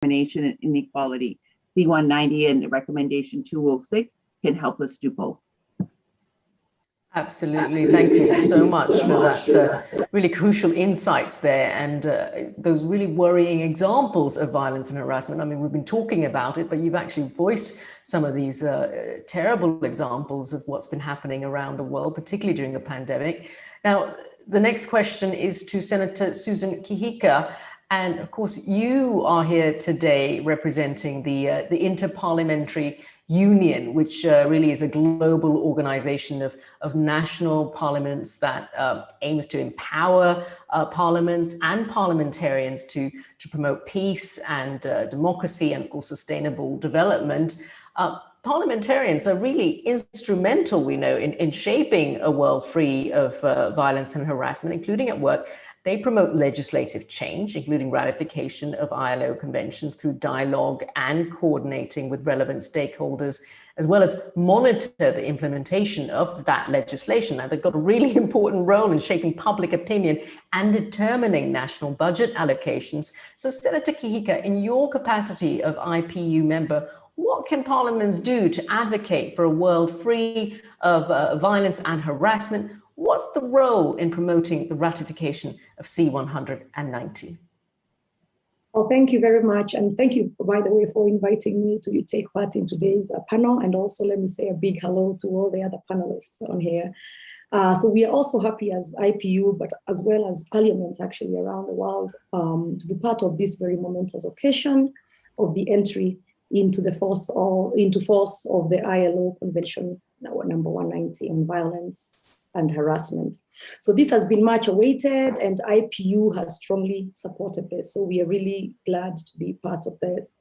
discrimination and inequality. C190 and recommendation 206 can help us do both. Absolutely. Thank you so much for that really crucial insights there and those really worrying examples of violence and harassment. I mean, we've been talking about it, but you've actually voiced some of these terrible examples of what's been happening around the world, particularly during the pandemic. Now, the next question is to Senator Susan Kihika. And of course, you are here today representing the Interparliamentary Union, which really is a global organization of national parliaments that aims to empower parliaments and parliamentarians to promote peace and democracy and, of course, sustainable development. Parliamentarians are really instrumental, we know, in shaping a world free of violence and harassment, including at work. They promote legislative change, including ratification of ILO conventions through dialogue and coordinating with relevant stakeholders, as well as monitor the implementation of that legislation. Now, they've got a really important role in shaping public opinion and determining national budget allocations. So, Senator Kihika, in your capacity of IPU member, what can parliaments do to advocate for a world free of violence and harassment? What's the role in promoting the ratification of C190? Well, thank you very much. And thank you, by the way, for inviting me to take part in today's panel. And also let me say a big hello to all the other panelists on here. So we are also happy as IPU, but as well as parliaments actually around the world to be part of this very momentous occasion of the entry into force of the ILO Convention number 190 on violence and harassment. So this has been much awaited and IPU has strongly supported this. So we are really glad to be part of this.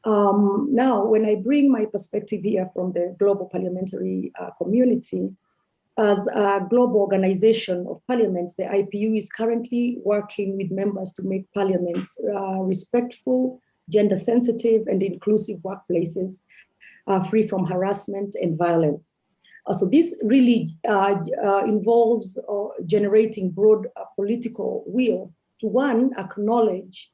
Now, when I bring my perspective here from the global parliamentary community, as a global organization of parliaments, the IPU is currently working with members to make parliaments respectful, gender sensitive and inclusive workplaces free from harassment and violence. So this really involves generating broad political will to, one, acknowledge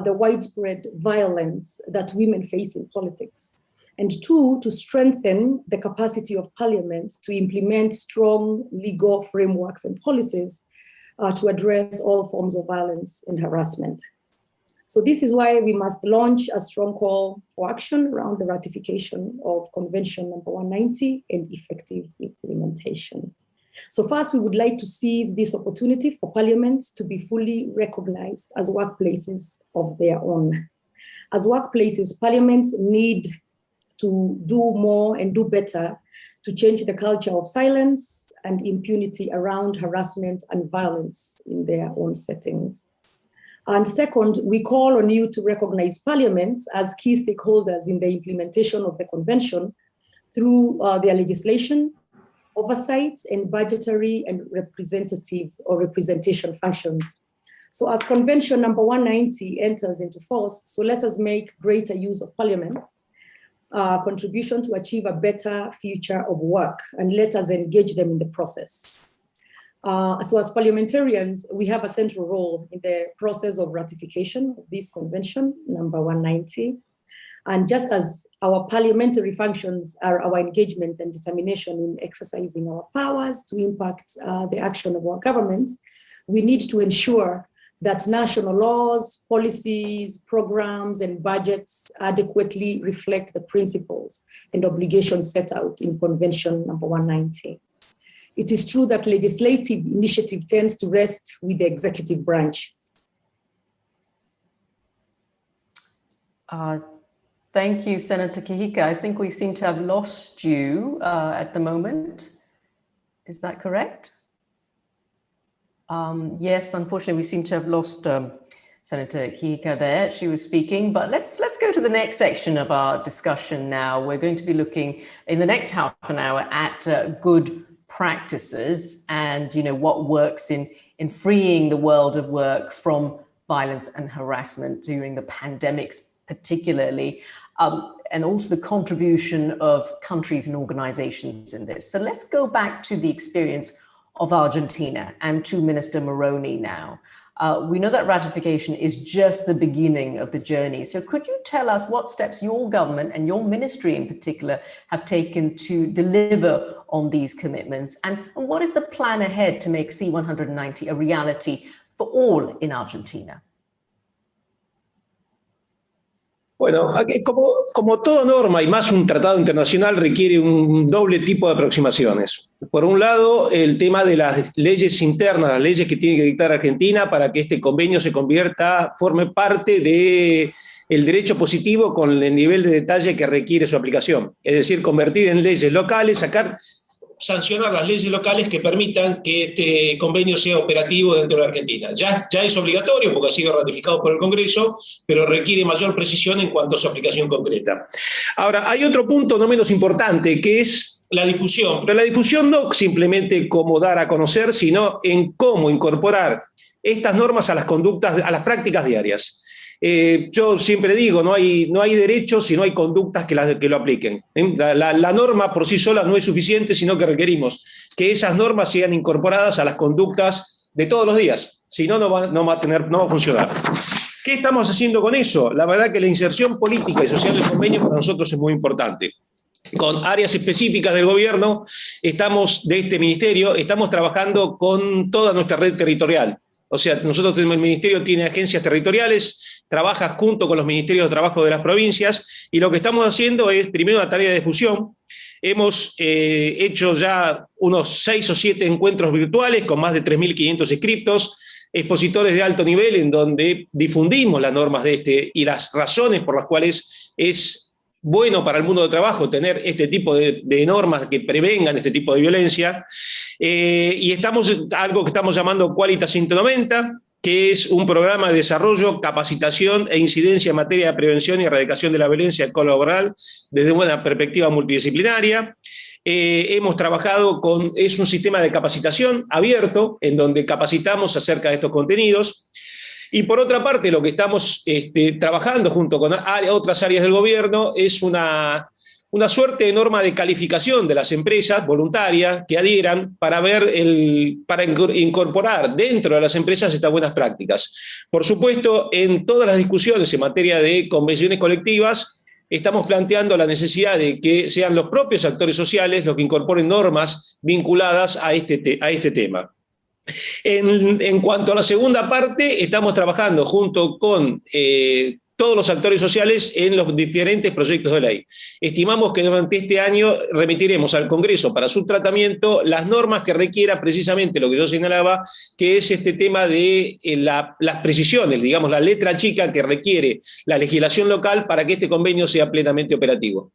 the widespread violence that women face in politics, and two, to strengthen the capacity of parliaments to implement strong legal frameworks and policies to address all forms of violence and harassment. So this is why we must launch a strong call for action around the ratification of Convention number 190 and effective implementation. So first, we would like to seize this opportunity for parliaments to be fully recognized as workplaces of their own. As workplaces, parliaments need to do more and do better to change the culture of silence and impunity around harassment and violence in their own settings. And second, we call on you to recognize parliaments as key stakeholders in the implementation of the convention through their legislation, oversight, and budgetary and representative or representation functions. So as Convention number 190 enters into force, so let us make greater use of parliaments' contribution to achieve a better future of work, and let us engage them in the process. So as parliamentarians, we have a central role in the process of ratification of this convention, number 190. And just as our parliamentary functions are our engagement and determination in exercising our powers to impact the action of our governments, we need to ensure that national laws, policies, programs, and budgets adequately reflect the principles and obligations set out in Convention number 190. It is true that legislative initiative tends to rest with the executive branch. Thank you, Senator Kihika. I think we seem to have lost you at the moment. Is that correct? Yes, unfortunately, we seem to have lost Senator Kihika there. She was speaking, but let's go to the next section of our discussion now. We're going to be looking in the next half an hour at good practices and what works in freeing the world of work from violence and harassment during the pandemics particularly, and also the contribution of countries and organizations in this. So let's go back to the experience of Argentina and to Minister Moroni now. We know that ratification is just the beginning of the journey. So could you tell us what steps your government and your ministry in particular have taken to deliver on these commitments? And what is the plan ahead to make C-190 a reality for all in Argentina? Bueno, como toda norma y más un tratado internacional requiere un doble tipo de aproximaciones. Por un lado, el tema de las leyes internas, las leyes que tiene que dictar Argentina para que este convenio forme parte del derecho positivo con el nivel de detalle que requiere su aplicación. Es decir, convertir en leyes locales, sancionar las leyes locales que permitan que este convenio sea operativo dentro de la Argentina. Ya es obligatorio porque ha sido ratificado por el Congreso, pero requiere mayor precisión en cuanto a su aplicación concreta. Ahora, hay otro punto no menos importante, que es la difusión. Pero la difusión no simplemente como dar a conocer, sino en cómo incorporar estas normas a las conductas, a las prácticas diarias. Yo siempre digo, no hay derechos si no hay conductas que lo apliquen. La norma por sí sola no es suficiente, sino que requerimos que esas normas sean incorporadas a las conductas de todos los días. Si no, no va a funcionar. ¿Qué estamos haciendo con eso? La verdad que la inserción política y social del convenio para nosotros es muy importante. Con áreas específicas del gobierno, de este ministerio, estamos trabajando con toda nuestra red territorial. O sea, el ministerio tiene agencias territoriales, trabaja junto con los ministerios de trabajo de las provincias, y lo que estamos haciendo es, primero, una tarea de difusión. Hemos hecho ya unos 6 o 7 encuentros virtuales con más de 3.500 inscriptos, expositores de alto nivel, en donde difundimos las normas y las razones por las cuales es bueno para el mundo del trabajo tener este tipo de normas que prevengan este tipo de violencia. Y algo que estamos llamando Qualitas 190, que es un programa de desarrollo, capacitación e incidencia en materia de prevención y erradicación de la violencia laboral desde una perspectiva multidisciplinaria. Hemos trabajado es un sistema de capacitación abierto, en donde capacitamos acerca de estos contenidos. Y por otra parte, lo que estamos trabajando junto con otras áreas del gobierno es una suerte de norma de calificación de las empresas voluntarias que adhieran para incorporar dentro de las empresas estas buenas prácticas. Por supuesto, en todas las discusiones en materia de convenciones colectivas, estamos planteando la necesidad de que sean los propios actores sociales los que incorporen normas vinculadas a este tema. En cuanto a la segunda parte, estamos trabajando junto con todos los actores sociales en los diferentes proyectos de ley. Estimamos que durante este año remitiremos al Congreso para su tratamiento las normas que requiera precisamente lo que yo señalaba, que es este tema de las precisiones, digamos, la letra chica que requiere la legislación local para que este convenio sea plenamente operativo.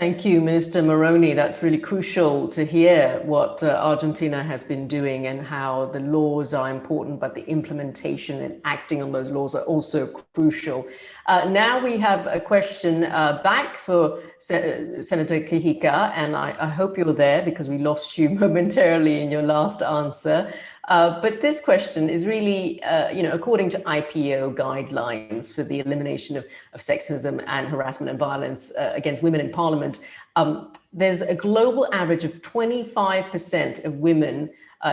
Thank you, Minister Moroni. That's really crucial to hear what Argentina has been doing and how the laws are important, but the implementation and acting on those laws are also crucial. Now we have a question back for Senator Quijika, and I hope you're there because we lost you momentarily in your last answer. But this question is really, according to IPO guidelines for the elimination of sexism and harassment and violence against women in parliament, there's a global average of 25% of women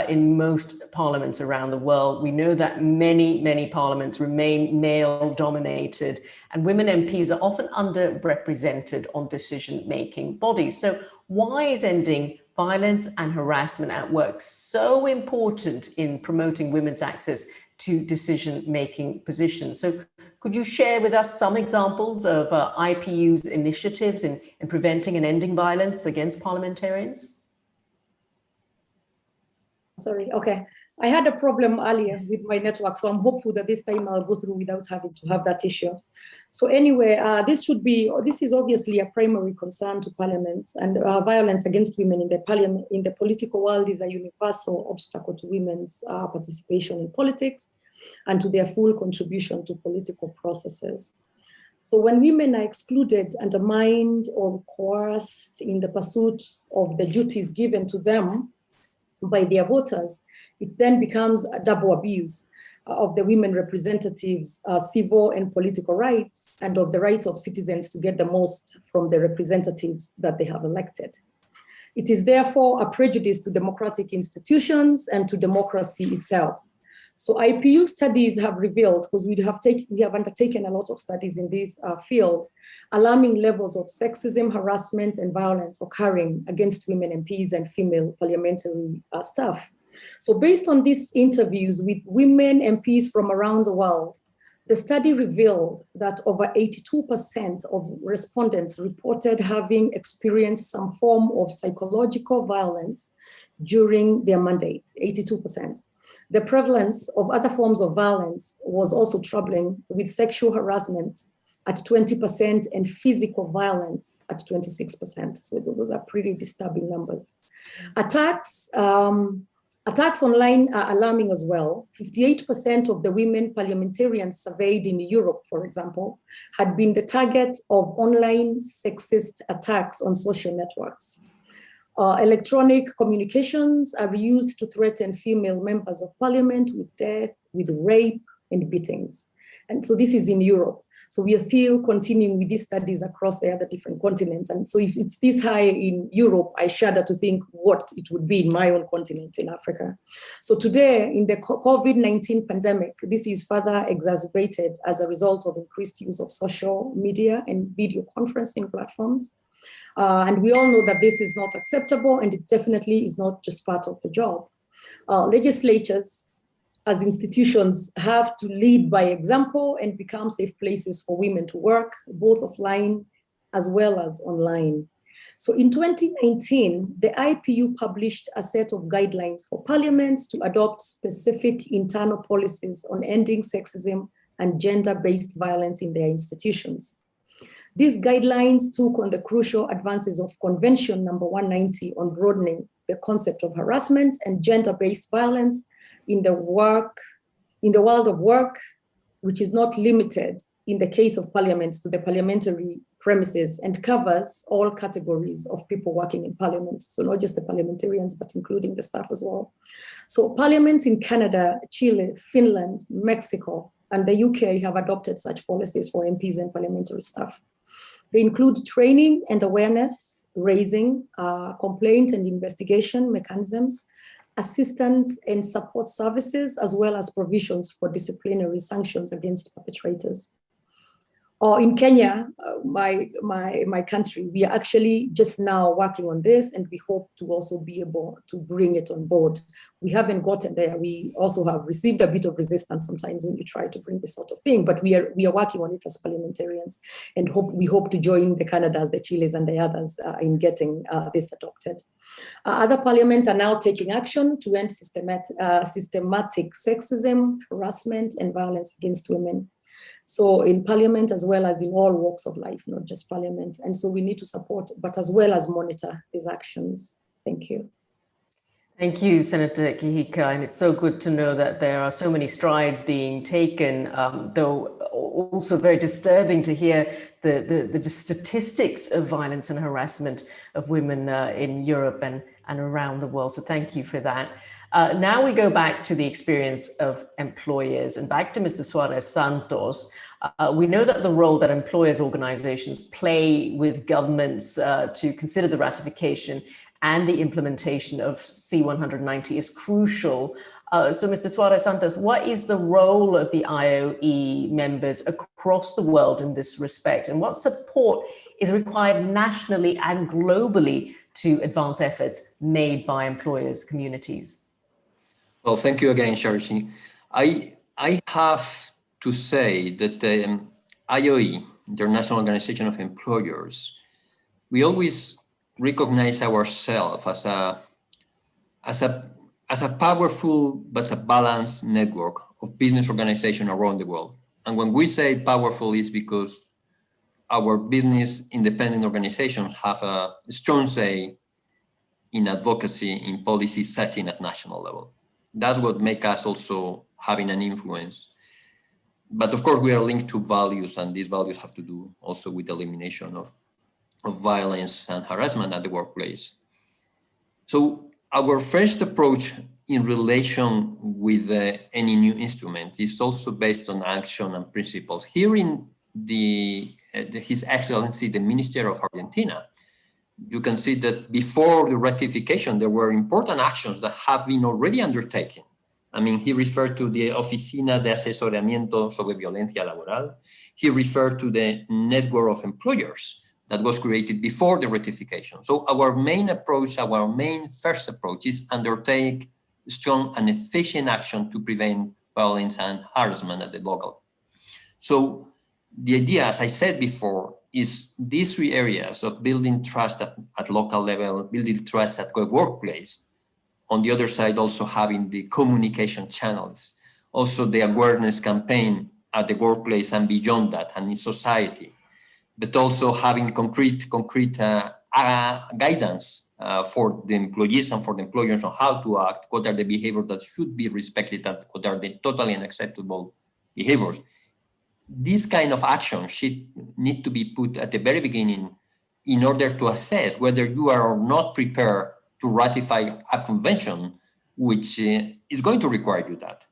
in most parliaments around the world. We know that many parliaments remain male-dominated, and women MPs are often underrepresented on decision-making bodies. So why is ending violence and harassment at work so important in promoting women's access to decision-making positions? So could you share with us some examples of IPU's initiatives in preventing and ending violence against parliamentarians? Sorry, okay. I had a problem earlier with my network, so I'm hopeful that this time I'll go through without having to have that issue. So anyway, this is obviously a primary concern to parliaments, and violence against women in the political world is a universal obstacle to women's participation in politics and to their full contribution to political processes. So when women are excluded, undermined, or coerced in the pursuit of the duties given to them by their voters, it then becomes a double abuse of the women representatives' civil and political rights, and of the rights of citizens to get the most from the representatives that they have elected. It is therefore a prejudice to democratic institutions and to democracy itself. So IPU studies have revealed, because we have undertaken a lot of studies in this field, alarming levels of sexism, harassment, and violence occurring against women MPs and female parliamentary staff. So based on these interviews with women MPs from around the world, the study revealed that over 82% of respondents reported having experienced some form of psychological violence during their mandate, 82%. The prevalence of other forms of violence was also troubling, with sexual harassment at 20% and physical violence at 26%. So those are pretty disturbing numbers. Attacks online are alarming as well. 58% of the women parliamentarians surveyed in Europe, for example, had been the target of online sexist attacks on social networks. Electronic communications are used to threaten female members of parliament with death, with rape, and beatings. And so this is in Europe. So we are still continuing with these studies across the other different continents. And so if it's this high in Europe, I shudder to think what it would be in my own continent in Africa. So today, in the COVID-19 pandemic, this is further exacerbated as a result of increased use of social media and video conferencing platforms. And we all know that this is not acceptable, and it definitely is not just part of the job. Legislatures, as institutions, have to lead by example and become safe places for women to work, both offline as well as online. So in 2019, the IPU published a set of guidelines for parliaments to adopt specific internal policies on ending sexism and gender-based violence in their institutions. These guidelines took on the crucial advances of Convention number 190 on broadening the concept of harassment and gender-based violence in the world of work, which is not limited in the case of parliaments to the parliamentary premises and covers all categories of people working in parliament. So not just the parliamentarians, but including the staff as well. So parliaments in Canada, Chile, Finland, Mexico, and the UK have adopted such policies for MPs and parliamentary staff. They include training and awareness, raising, complaint and investigation mechanisms, assistance and support services, as well as provisions for disciplinary sanctions against perpetrators. Or in Kenya, my country, we are actually just now working on this, and we hope to also be able to bring it on board. We haven't gotten there. We also have received a bit of resistance sometimes when we try to bring this sort of thing, but we are working on it as parliamentarians, and we hope to join the Canadas, the Chiles, and the others in getting this adopted. Other parliaments are now taking action to end systematic sexism, harassment, and violence against women. So in parliament, as well as in all walks of life, not just parliament. And so we need to support, but as well as monitor these actions. Thank you. Thank you, Senator Kihika. And it's so good to know that there are so many strides being taken, though also very disturbing to hear the statistics of violence and harassment of women in Europe and around the world. So thank you for that. Now we go back to the experience of employers and back to Mr. Suarez Santos. We know that the role that employers' organizations play with governments to consider the ratification and the implementation of C-190 is crucial. So Mr. Suarez Santos, what is the role of the IOE members across the world in this respect? And what support is required nationally and globally to advance efforts made by employers' communities? Well, thank you again, Sharshi. I have to say that the IOE, International Organization of Employers, we always recognize ourselves as a powerful but a balanced network of business organizations around the world. And when we say powerful, it's because our business independent organizations have a strong say in advocacy, in policy setting at national level. That's what makes us also having an influence. But of course, we are linked to values, and these values have to do also with the elimination of violence and harassment at the workplace. So our first approach in relation with any new instrument is also based on action and principles. Here in His Excellency, the Minister of Argentina, you can see that before the ratification, there were important actions that have been already undertaken. I mean, he referred to the Oficina de Asesoramiento sobre Violencia Laboral. He referred to the network of employers that was created before the ratification. So our main approach, our main first approach is undertake strong and efficient action to prevent violence and harassment at the local. So the idea, as I said before, is these three areas of building trust at local level, building trust at the workplace. On the other side, also having the communication channels, also the awareness campaign at the workplace and beyond that, and in society, but also having concrete guidance for the employees and for the employers on how to act, what are the behaviors that should be respected, and what are the totally unacceptable behaviors. This kind of action should need to be put at the very beginning in order to assess whether you are or not prepared to ratify a convention, which is going to require you that.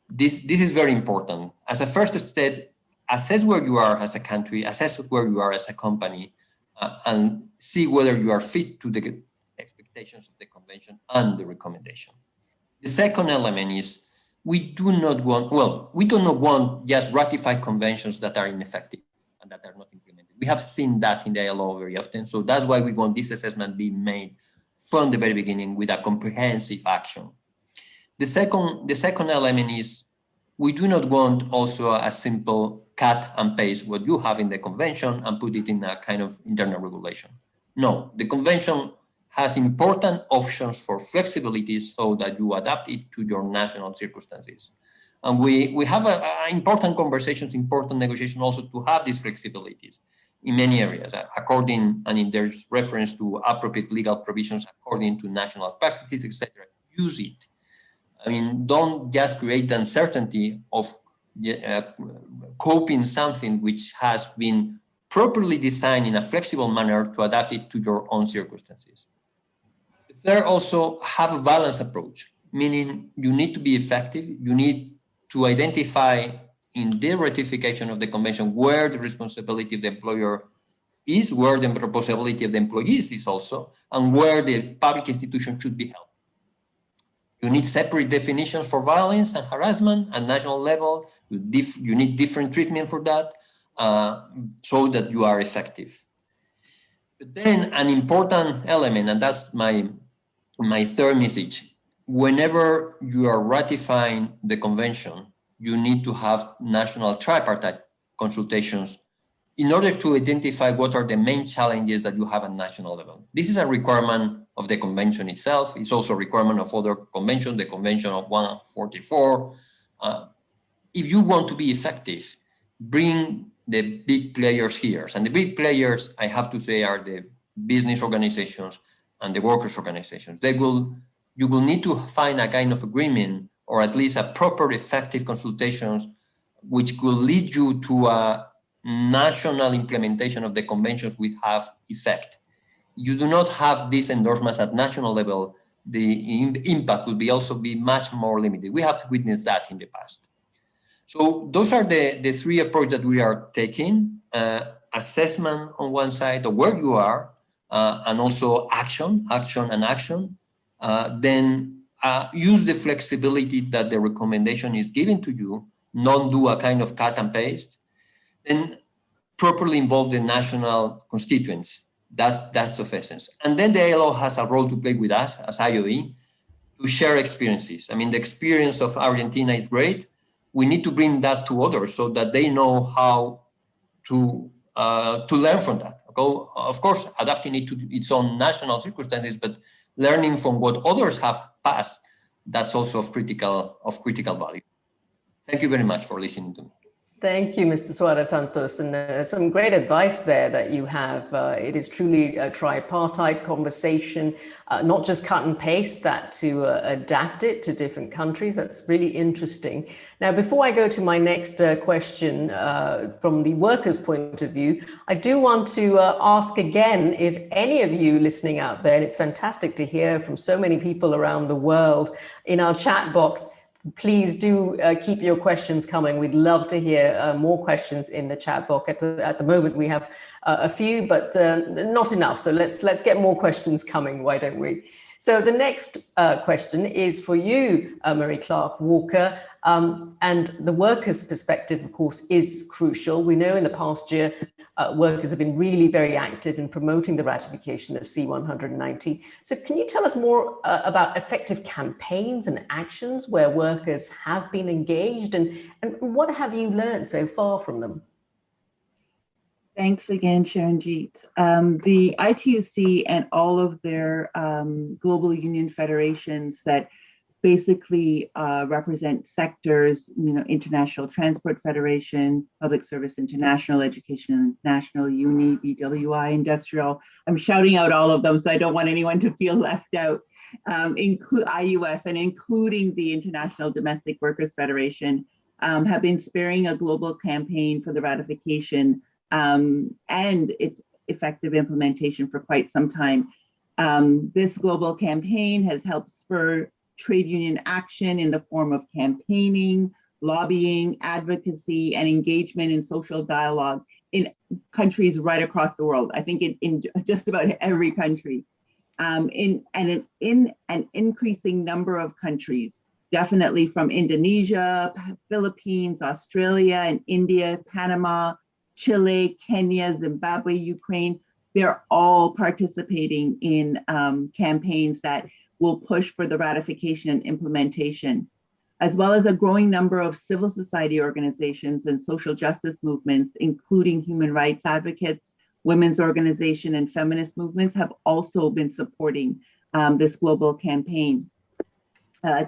This is very important. As a first step, assess where you are as a country, assess where you are as a company, and see whether you are fit to the expectations of the convention and the recommendation. The second element is we do not want just ratified conventions that are ineffective and that are not implemented. We have seen that in the ILO very often. So that's why we want this assessment being made from the very beginning with a comprehensive action. The second element is we do not want also a simple cut and paste what you have in the convention and put it in a kind of internal regulation. No, the convention has important options for flexibility so that you adapt it to your national circumstances. And we have important conversations, important negotiations also to have these flexibilities in many areas, there's reference to appropriate legal provisions according to national practices, etc. Use it. I mean, don't just create the uncertainty of coping something which has been properly designed in a flexible manner to adapt it to your own circumstances. Third, also have a balanced approach, meaning you need to be effective. You need to identify in the ratification of the convention where the responsibility of the employer is, where the responsibility of the employees is also, and where the public institution should be held. You need separate definitions for violence and harassment at national level. You need different treatment for that so that you are effective. But then an important element, and that's my third message, whenever you are ratifying the convention, you need to have national tripartite consultations in order to identify what are the main challenges that you have at national level. This is a requirement of the convention itself. It's also a requirement of other conventions, the Convention of 144. If you want to be effective, bring the big players here. And the big players, I have to say, are the business organizations and the workers' organizations. You will need to find a kind of agreement or at least a proper effective consultations which could lead you to a national implementation of the conventions which have effect. You do not have these endorsements at national level, the impact would also be much more limited. We have witnessed that in the past. So those are the three approaches that we are taking. Assessment on one side of where you are, and also action. Then use the flexibility that the recommendation is giving to you, not do a kind of cut and paste. Then properly involve the national constituents. That's of essence. And then the ILO has a role to play with us as IOE to share experiences. I mean, the experience of Argentina is great. We need to bring that to others so that they know how to learn from that. Okay? Of course, adapting it to its own national circumstances, but learning from what others have passed, that's also of critical value. Thank you very much for listening to me. Thank you, Mr. Suarez Santos, and some great advice there that you have. It is truly a tripartite conversation, not just cut and paste that to adapt it to different countries. That's really interesting. Now, before I go to my next question from the workers' point of view, I do want to ask again if any of you listening out there, and it's fantastic to hear from so many people around the world in our chat box, Please do keep your questions coming. We'd love to hear more questions in the chat box. At the moment, we have a few, but not enough. So let's get more questions coming. Why don't we? So the next question is for you, Marie Clark Walker. And the workers' perspective, of course, is crucial. We know in the past year, workers have been really very active in promoting the ratification of C-190. So can you tell us more about effective campaigns and actions where workers have been engaged, and what have you learned so far from them? Thanks again, Sharonjeet. The ITUC and all of their global union federations that basically represent sectors, International Transport Federation, Public Service International, Education International, Uni, BWI, Industrial. I'm shouting out all of them, so I don't want anyone to feel left out. Include IUF and including the International Domestic Workers Federation have been spearheading a global campaign for the ratification and its effective implementation for quite some time. This global campaign has helped spur trade union action in the form of campaigning, lobbying, advocacy, and engagement in social dialogue in countries right across the world. I think in just about every country, in an increasing number of countries, definitely from Indonesia, Philippines, Australia, and India, Panama, Chile, Kenya, Zimbabwe, Ukraine. They're all participating in campaigns that will push for the ratification and implementation, as well as a growing number of civil society organizations and social justice movements, including human rights advocates, women's organization, and feminist movements have also been supporting this global campaign.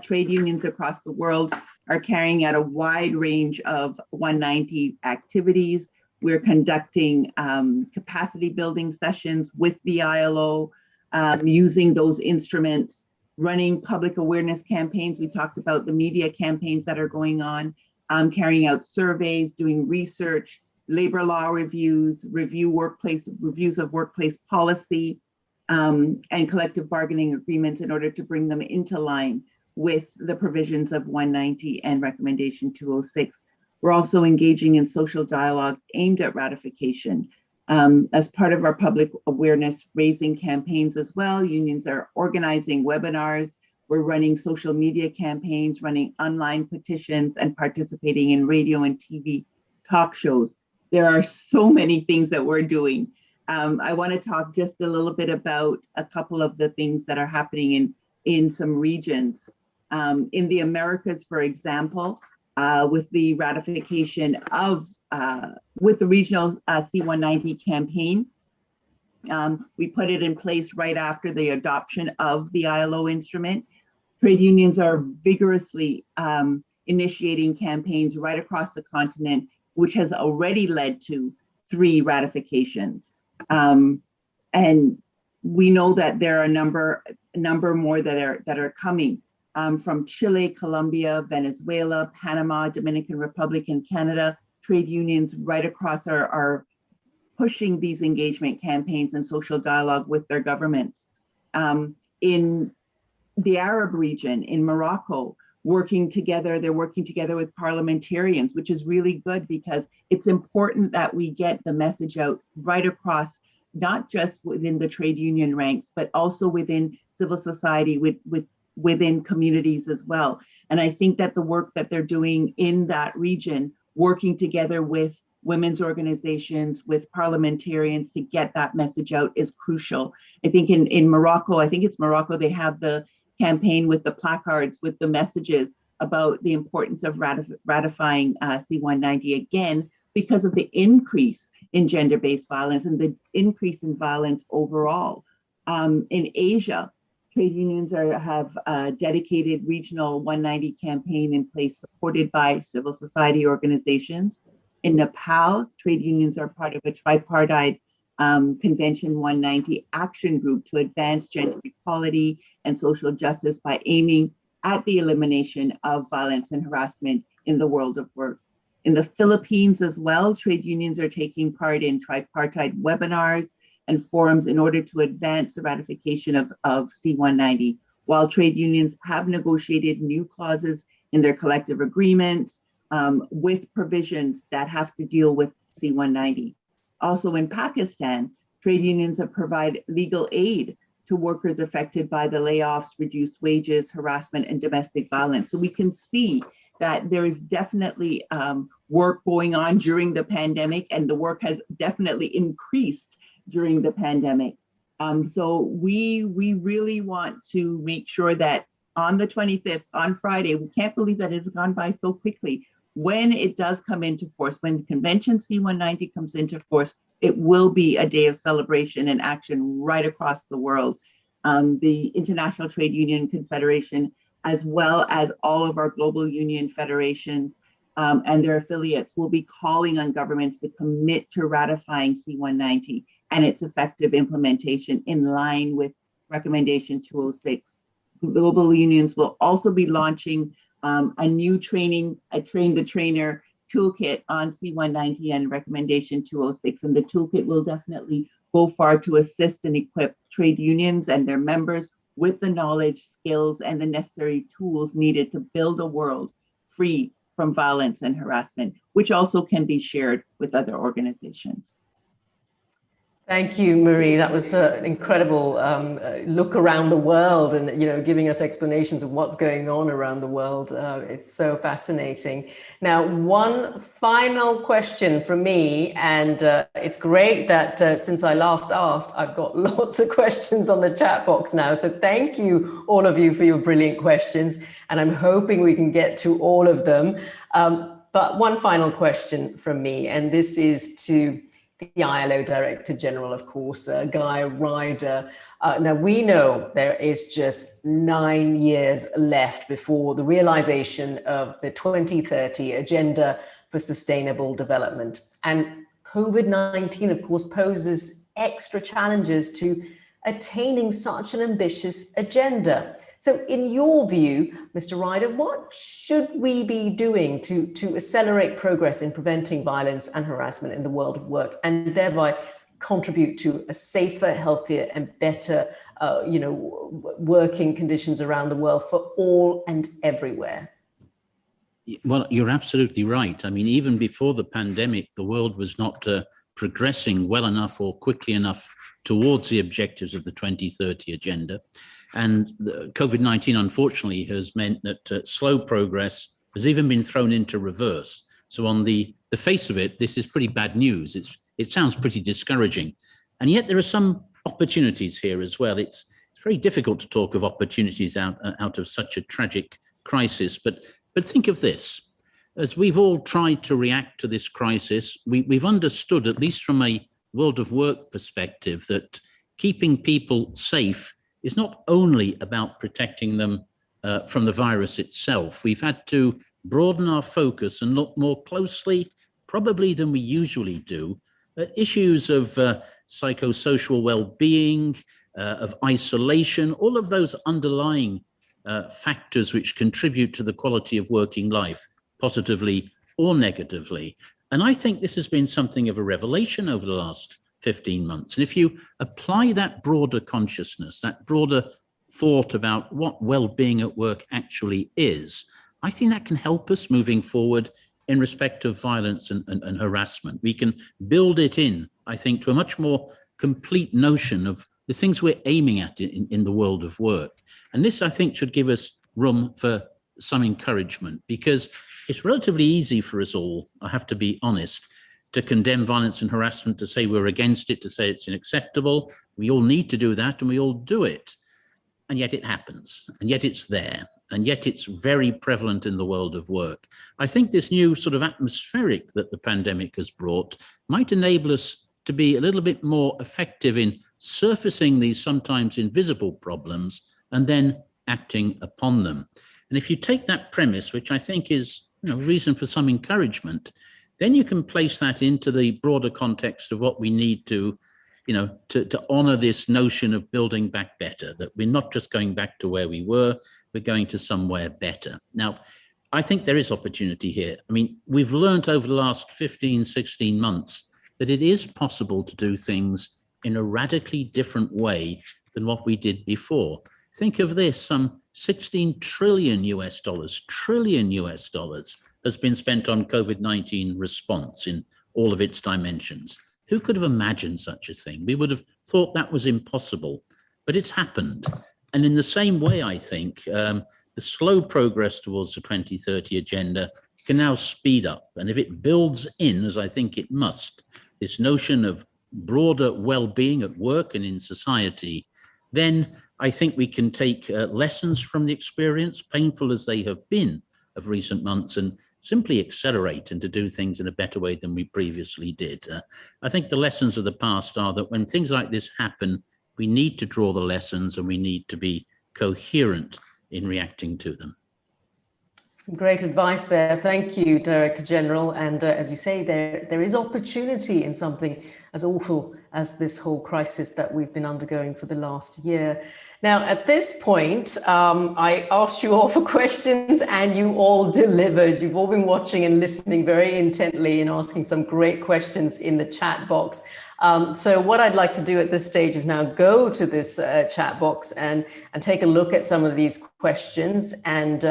Trade unions across the world are carrying out a wide range of 190 activities. We're conducting capacity building sessions with the ILO, using those instruments, running public awareness campaigns. We talked about the media campaigns that are going on, carrying out surveys, doing research, labor law reviews, reviews of workplace policy, and collective bargaining agreements in order to bring them into line with the provisions of 190 and recommendation 206. We're also engaging in social dialogue aimed at ratification. As part of our public awareness raising campaigns as well, unions are organizing webinars. We're running social media campaigns, running online petitions, and participating in radio and TV talk shows. There are so many things that we're doing. I want to talk just a little bit about a couple of the things that are happening in some regions. In the Americas, for example, with the ratification of with the regional C-190 campaign. We put it in place right after the adoption of the ILO instrument. Trade unions are vigorously initiating campaigns right across the continent, which has already led to 3 ratifications. And we know that there are a number more that are coming from Chile, Colombia, Venezuela, Panama, Dominican Republic, and Canada. Trade unions right across are pushing these engagement campaigns and social dialogue with their governments. In the Arab region, in Morocco, they're working together with parliamentarians, which is really good because it's important that we get the message out right across, not just within the trade union ranks, but also within civil society, within communities as well. And I think that the work that they're doing in that region, working together with women's organizations, with parliamentarians to get that message out is crucial. I think in Morocco, they have the campaign with the placards, with the messages about the importance of ratifying C-190 again, because of the increase in gender-based violence and the increase in violence overall. In Asia, trade unions have a dedicated regional 190 campaign in place, supported by civil society organizations. In Nepal, trade unions are part of a tripartite Convention 190 action group to advance gender equality and social justice by aiming at the elimination of violence and harassment in the world of work. In the Philippines as well, trade unions are taking part in tripartite webinars and forums in order to advance the ratification of C-190, while trade unions have negotiated new clauses in their collective agreements with provisions that have to deal with C-190. Also in Pakistan, trade unions have provided legal aid to workers affected by the layoffs, reduced wages, harassment, and domestic violence. So we can see that there is definitely work going on during the pandemic, and the work has definitely increased during the pandemic. So we really want to make sure that on the 25th, on Friday, we can't believe that it's gone by so quickly. When it does come into force, when the Convention C-190 comes into force, it will be a day of celebration and action right across the world. The International Trade Union Confederation, as well as all of our global union federations and their affiliates, will be calling on governments to commit to ratifying C-190 and its effective implementation in line with Recommendation 206. Global unions will also be launching a new train the trainer toolkit on C-190 and Recommendation 206. And the toolkit will definitely go far to assist and equip trade unions and their members with the knowledge, skills, and the necessary tools needed to build a world free from violence and harassment, which also can be shared with other organizations. Thank you, Marie. That was an incredible look around the world, and giving us explanations of what's going on around the world. It's so fascinating. Now, one final question from me, and it's great that since I last asked, I've got lots of questions on the chat box now. So thank you, all of you, for your brilliant questions, and I'm hoping we can get to all of them. But one final question from me, and this is to the ILO Director General, of course, Guy Ryder. Now, we know there is just 9 years left before the realization of the 2030 Agenda for Sustainable Development. And COVID-19, of course, poses extra challenges to attaining such an ambitious agenda. So in your view, Mr. Ryder, what should we be doing to accelerate progress in preventing violence and harassment in the world of work, and thereby contribute to a safer, healthier, and better working conditions around the world for all and everywhere? Well, you're absolutely right. I mean, even before the pandemic, the world was not progressing well enough or quickly enough towards the objectives of the 2030 Agenda. And COVID-19, unfortunately, has meant that slow progress has even been thrown into reverse. So on the face of it, this is pretty bad news. It sounds pretty discouraging. And yet there are some opportunities here as well. It's very difficult to talk of opportunities out of such a tragic crisis. But think of this. As we've all tried to react to this crisis, we've understood, at least from a world of work perspective, that keeping people safe is not only about protecting them from the virus itself. We've had to broaden our focus and look more closely, probably than we usually do, at issues of psychosocial well-being, of isolation, all of those underlying factors which contribute to the quality of working life, positively or negatively. And I think this has been something of a revelation over the last 15 months. And if you apply that broader consciousness, that broader thought about what well-being at work actually is, I think that can help us moving forward in respect of violence and harassment. We can build it in, I think, to a much more complete notion of the things we're aiming at in the world of work. And this, I think, should give us room for some encouragement, because it's relatively easy for us all, I have to be honest, to condemn violence and harassment, to say we're against it, to say it's unacceptable. We all need to do that, and we all do it. And yet it happens, and yet it's there, and yet it's very prevalent in the world of work. I think this new sort of atmospheric that the pandemic has brought might enable us to be a little bit more effective in surfacing these sometimes invisible problems and then acting upon them. And if you take that premise, which I think is reason for some encouragement, then you can place that into the broader context of what we need to honor this notion of building back better, that we're not just going back to where we were, we're going to somewhere better. Now, I think there is opportunity here. I mean, we've learned over the last 15, 16 months that it is possible to do things in a radically different way than what we did before. Think of this, some 16 trillion US dollars has been spent on COVID-19 response in all of its dimensions. Who could have imagined such a thing? We would have thought that was impossible, but it's happened. And in the same way, I think, the slow progress towards the 2030 agenda can now speed up. And if it builds in, as I think it must, this notion of broader well-being at work and in society, then I think we can take lessons from the experience, painful as they have been, of recent months, and simply accelerate and to do things in a better way than we previously did. I think the lessons of the past are that when things like this happen, we need to draw the lessons and we need to be coherent in reacting to them. Some great advice there. Thank you, Director General. And as you say, there is opportunity in something as awful as this whole crisis that we've been undergoing for the last year. Now, at this point, I asked you all for questions and you all delivered. You've all been watching and listening very intently and asking some great questions in the chat box. So what I'd like to do at this stage is now go to this chat box and take a look at some of these questions, and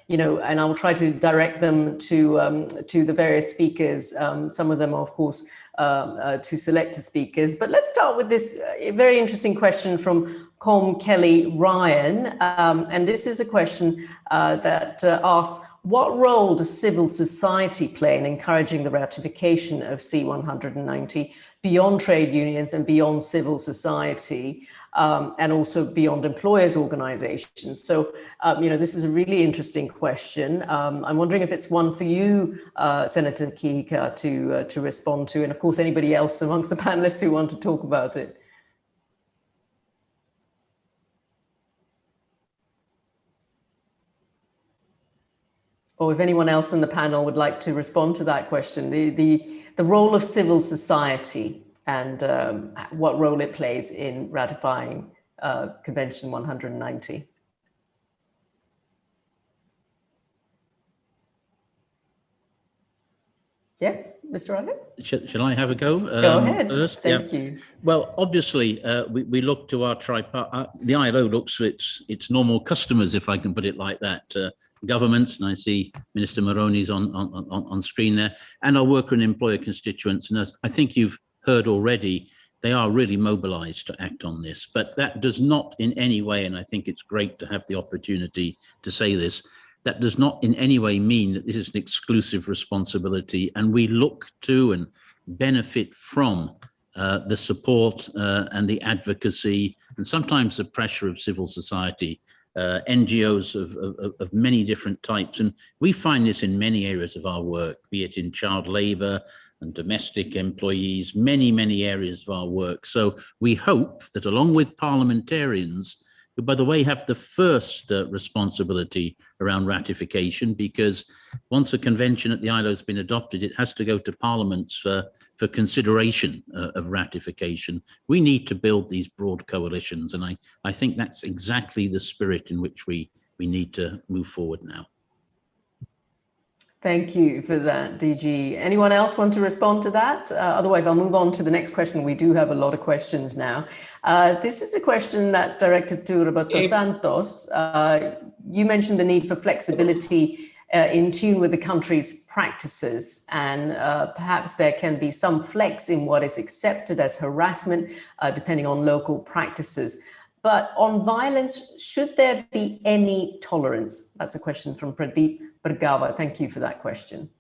and I'll try to direct them to the various speakers. Some of them are, of course, to selected speakers. But let's start with this very interesting question from Com Kelly Ryan. And this is a question that asks, what role does civil society play in encouraging the ratification of C190 beyond trade unions and beyond civil society, and also beyond employers' organizations? So, this is a really interesting question. I'm wondering if it's one for you, Senator Kihika, to respond to, and of course, anybody else amongst the panelists who want to talk about it. Or if anyone else in the panel would like to respond to that question, the role of civil society and what role it plays in ratifying Convention 190. Yes, Mr. Ivan? Shall I have a go? Go ahead. First? Thank you. Well, obviously, we look to our the ILO looks to its normal customers, if I can put it like that, governments, and I see Minister Moroni's on screen there, and our worker and employer constituents. And as I think you've heard already, they are really mobilized to act on this. But that does not in any way, and I think it's great to have the opportunity to say this, that does not in any way mean that this is an exclusive responsibility, and we look to and benefit from the support and the advocacy and sometimes the pressure of civil society, NGOs of many different types. And we find this in many areas of our work, be it in child labor and domestic employees, many areas of our work. So we hope that along with parliamentarians, who, by the way, have the first responsibility around ratification, because once a convention at the ILO has been adopted, it has to go to parliaments for consideration of ratification. We need to build these broad coalitions, and I think that's exactly the spirit in which we need to move forward now. Thank you for that, DG. Anyone else want to respond to that? Otherwise, I'll move on to the next question. We do have a lot of questions now. This is a question that's directed to Roberto Santos. You mentioned the need for flexibility in tune with the country's practices, and perhaps there can be some flex in what is accepted as harassment, depending on local practices. But on violence, should there be any tolerance? That's a question from Pradeep Bhargava. Thank you for that question.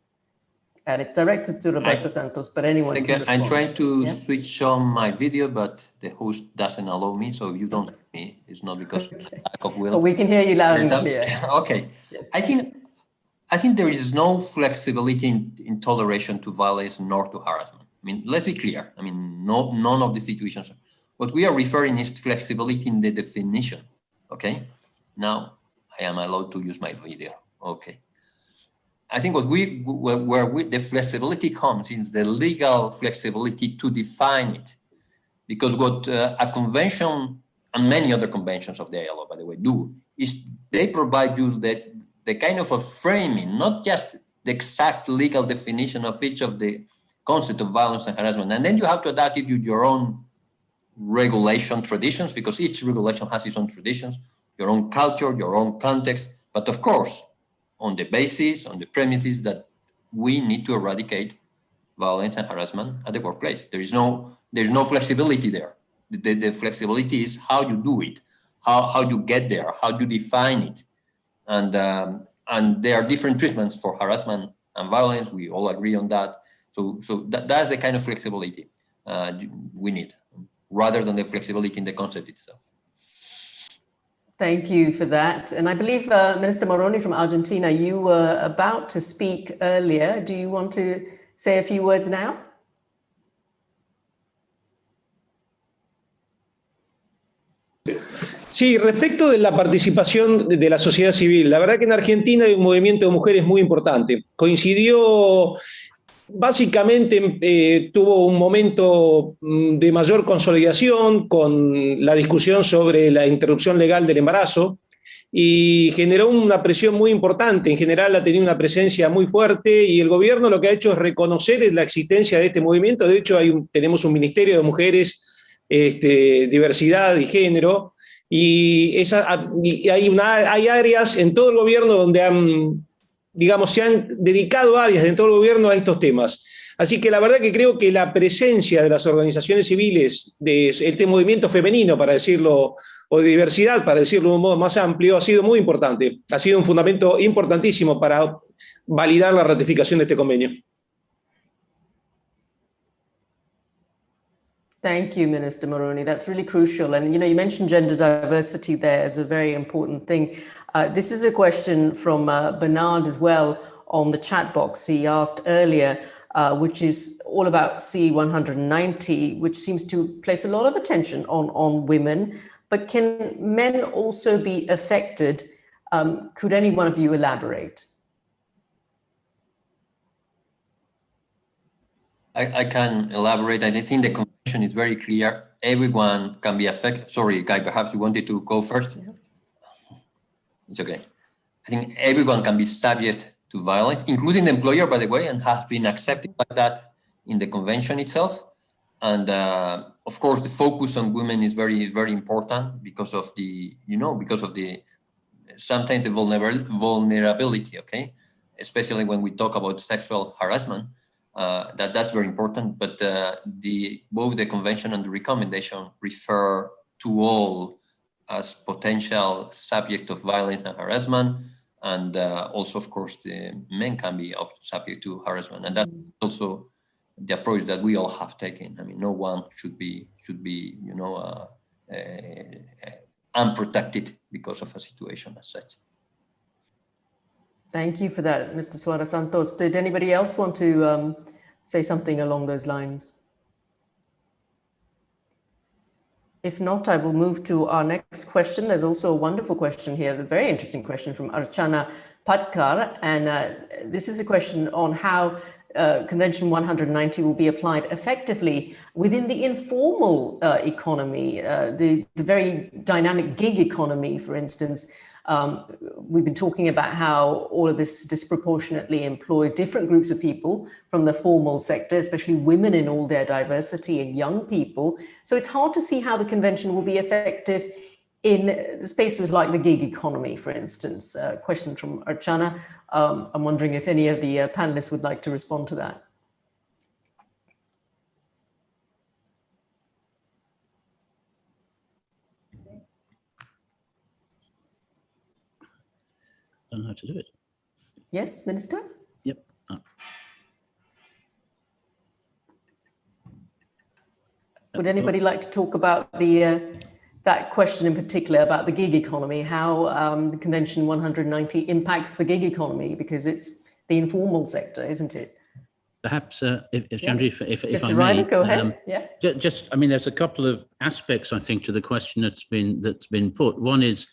And it's directed to Roberto Santos, but anyone can respond. I'm trying to switch on my video, but the host doesn't allow me. So if you don't see me, it's not because of lack of will. But we can hear you loud and clear. Okay. Yes. I think there is no flexibility in toleration to violence nor to harassment. I mean, let's be clear. I mean, none of the situations. What we are referring is flexibility in the definition. Okay. Now I am allowed to use my video. Okay. I think where the flexibility comes is the legal flexibility to define it, because what a convention and many other conventions of the ILO, by the way, do is they provide you the kind of a framing, not just the exact legal definition of each of the concept of violence and harassment, and then you have to adapt it to your own regulation traditions, because each regulation has its own traditions, your own culture, your own context, but of course, on the basis, on the premises that we need to eradicate violence and harassment at the workplace. There's no flexibility there. The flexibility is how you do it, how you get there, how you define it. And there are different treatments for harassment and violence. We all agree on that. So that's the kind of flexibility we need, rather than the flexibility in the concept itself. Thank you for that. And I believe Minister Moroni from Argentina, you were about to speak earlier. Do you want to say a few words now? Sí, respecto de la participación de la sociedad civil, la verdad que en Argentina hay un movimiento de mujeres muy importante. Coincidió, básicamente tuvo un momento de mayor consolidación con la discusión sobre la interrupción legal del embarazo y generó una presión muy importante. En general ha tenido una presencia muy fuerte y el gobierno lo que ha hecho es reconocer la existencia de este movimiento. De hecho, tenemos un Ministerio de Mujeres, Diversidad y Género, y hay áreas en todo el gobierno donde se han dedicado áreas dentro del gobierno a estos temas. Así que la verdad que creo que la presencia de las organizaciones civiles, de este movimiento femenino, para decirlo, o de diversidad, para decirlo de un modo más amplio, ha sido muy importante. Ha sido un fundamento importantísimo para validar la ratificación de este convenio. Thank you, Minister Moroni. That's really crucial. And, you mentioned gender diversity there as a very important thing. This is a question from Bernard as well on the chat box he asked earlier, which is all about C190, which seems to place a lot of attention on women. But can men also be affected? Could any one of you elaborate? I can elaborate. I think the convention is very clear. Everyone can be affected. Sorry, Guy, perhaps you wanted to go first? Yeah. It's okay. I think everyone can be subject to violence, including the employer, by the way, and has been accepted by that in the convention itself. And of course, the focus on women is very, very important because of the, sometimes the vulnerability, okay? Especially when we talk about sexual harassment. That's very important, but both the convention and the recommendation refer to all as potential subject of violence and harassment, and also, of course, the men can be subject to harassment, and that's also the approach that we all have taken. I mean, no one should be unprotected because of a situation as such. Thank you for that, Mr. Suarez Santos. Did anybody else want to say something along those lines? If not, I will move to our next question. There's also a wonderful question here, a very interesting question from Archana Patkar. And this is a question on how Convention 190 will be applied effectively within the informal economy, the very dynamic gig economy, for instance. We've been talking about how all of this disproportionately employ different groups of people from the formal sector, especially women in all their diversity and young people. So it's hard to see how the convention will be effective in spaces like the gig economy, for instance. Question from Archana. I'm wondering if any of the panelists would like to respond to that. I don't know how to do it. Yes, Minister? Yep. Oh. Would anybody like to talk about that question in particular about the gig economy, how the Convention 190 impacts the gig economy, because it's the informal sector, isn't it? Perhaps, if Chandri, if Mr. I may, Ryder, go ahead. Yeah. I mean, there's a couple of aspects, I think, to the question that's been put. One is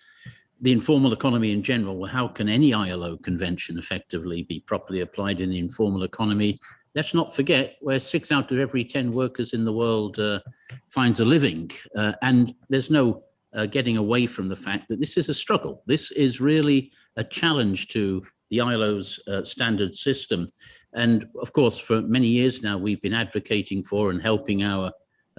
the informal economy in general. Well, how can any ILO convention effectively be properly applied in the informal economy? Let's not forget where 6 out of every 10 workers in the world finds a living. And there's no getting away from the fact that this is a struggle. This is really a challenge to the ILO's standard system. And of course, for many years now, we've been advocating for and helping our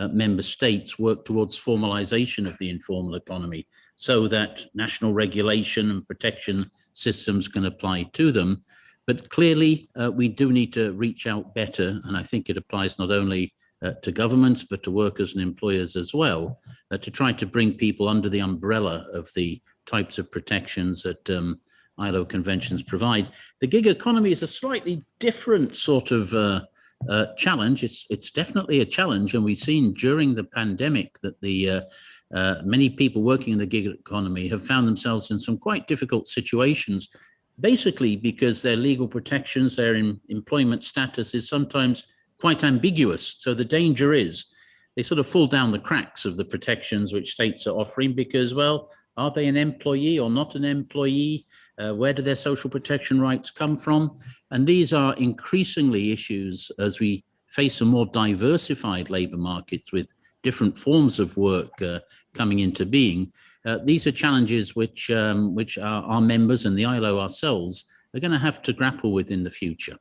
member states work towards formalization of the informal economy so that national regulation and protection systems can apply to them. But clearly, we do need to reach out better, and I think it applies not only to governments, but to workers and employers as well, to try to bring people under the umbrella of the types of protections that ILO conventions provide. The gig economy is a slightly different sort of challenge. It's definitely a challenge, and we've seen during the pandemic that the many people working in the gig economy have found themselves in some quite difficult situations, basically because their legal protections, their employment status is sometimes quite ambiguous. So the danger is they sort of fall down the cracks of the protections which states are offering because, well, are they an employee or not an employee? Where do their social protection rights come from? And these are increasingly issues as we face a more diversified labor markets with different forms of work coming into being. These are challenges which our members and the ILO ourselves are going to have to grapple with in the future.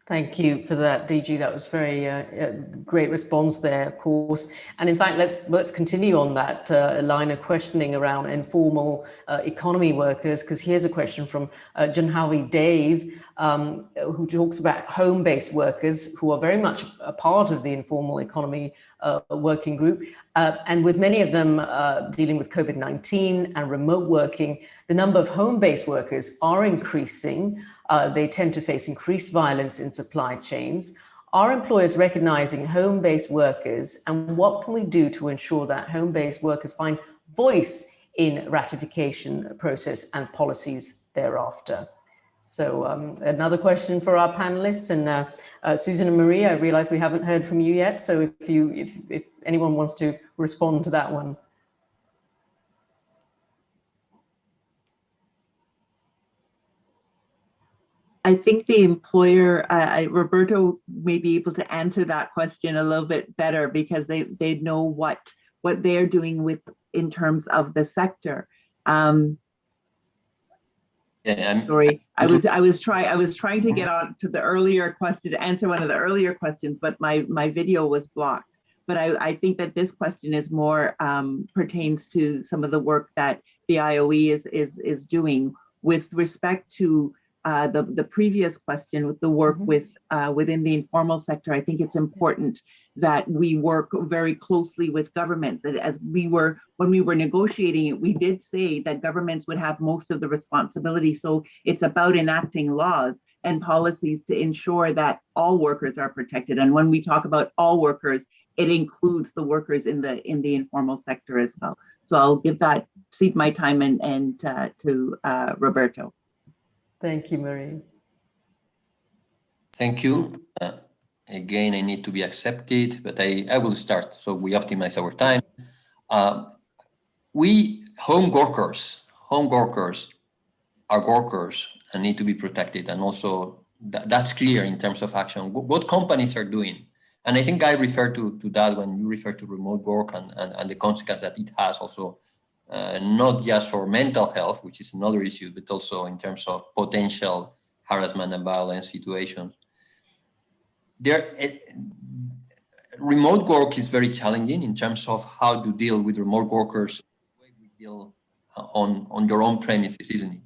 Thank you for that, DG. That was very great response there, of course. And in fact, let's continue on that line of questioning around informal economy workers, because here's a question from Janhavi Dave, who talks about home-based workers who are very much a part of the informal economy working group. And with many of them dealing with COVID-19 and remote working, the number of home-based workers are increasing. They tend to face increased violence in supply chains. Are employers recognizing home-based workers, and what can we do to ensure that home-based workers find voice in ratification process and policies thereafter? So another question for our panelists, and Susan and Maria, I realize we haven't heard from you yet. So if anyone wants to respond to that one. I think the employer, Roberto may be able to answer that question a little bit better because they know what they're doing with in terms of the sector. Sorry, I was trying to get on to the earlier question to answer one of the earlier questions, but my video was blocked. But I think that this question is more pertains to some of the work that the IOE is doing with respect to the previous question with the work with within the informal sector. I think it's important that we work very closely with governments. As when we were negotiating it, we did say that governments would have most of the responsibility. So it's about enacting laws and policies to ensure that all workers are protected. And when we talk about all workers, it includes the workers in the informal sector as well. So I'll cede my time and to Roberto. Thank you, Marie. Thank you. Again, I need to be accepted, but I will start so we optimize our time. We home workers are workers and need to be protected. And also that's clear in terms of action, what companies are doing. And I think I referred to that when you refer to remote work and the consequence that it has also, not just for mental health, which is another issue, but also in terms of potential harassment and violence situations. Remote work is very challenging in terms of how to deal with remote workers. The way we deal on your own premises, isn't it?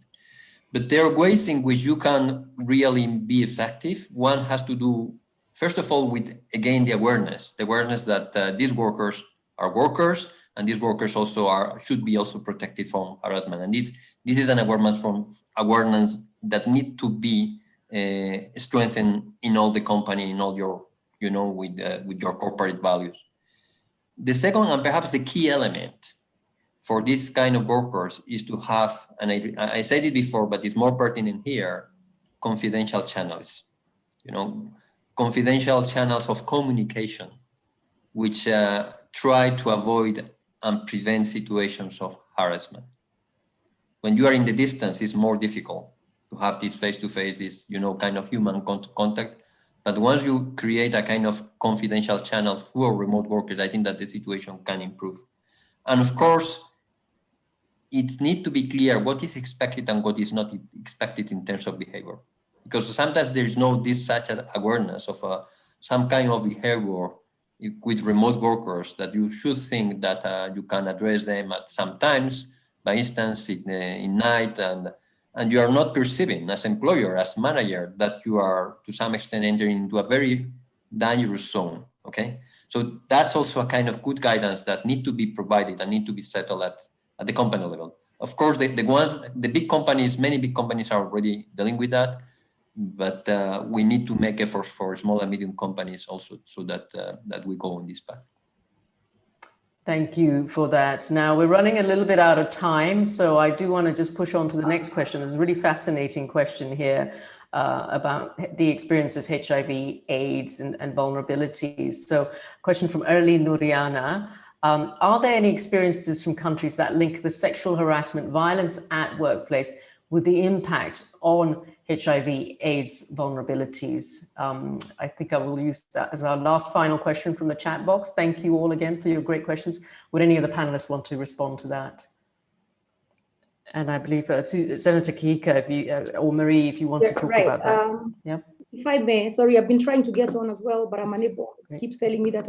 But there are ways in which you can really be effective. One has to do, first of all, with, again, the awareness that these workers are workers, and these workers also should be also protected from harassment. And this is an awareness that need to be strengthened in all the company, in all your, with your corporate values. The second, and perhaps the key element for this kind of workers, is to have, and I said it before, but it's more pertinent here, confidential channels. Confidential channels of communication, which try to avoid and prevent situations of harassment. When you are in the distance, it's more difficult to have this face-to-face, this kind of human contact. But once you create a kind of confidential channel for remote workers, I think that the situation can improve. And of course, it needs to be clear what is expected and what is not expected in terms of behavior. Because sometimes there is no such as awareness of some kind of behavior with remote workers, that you should think that you can address them at some times, by instance, in night, and you are not perceiving as employer, as manager, that you are to some extent entering into a very dangerous zone, okay? So that's also a kind of good guidance that need to be provided and need to be settled at the company level. Of course, the big companies, many big companies are already dealing with that, but we need to make efforts for small and medium companies also, so that that we go on this path. Thank you for that. Now we're running a little bit out of time, so I do want to just push on to the next question. There's a really fascinating question here about the experience of HIV, AIDS, and vulnerabilities. So, question from Early Nuriana. Are there any experiences from countries that link the sexual harassment, violence at workplace with the impact on HIV, AIDS vulnerabilities? I think I will use that as our last final question from the chat box. Thank you all again for your great questions. Would any of the panelists want to respond to that? And I believe Senator Kihika, or Marie, if you want to talk about that. Yeah. If I may, sorry, I've been trying to get on as well, but I'm unable. It keeps telling me that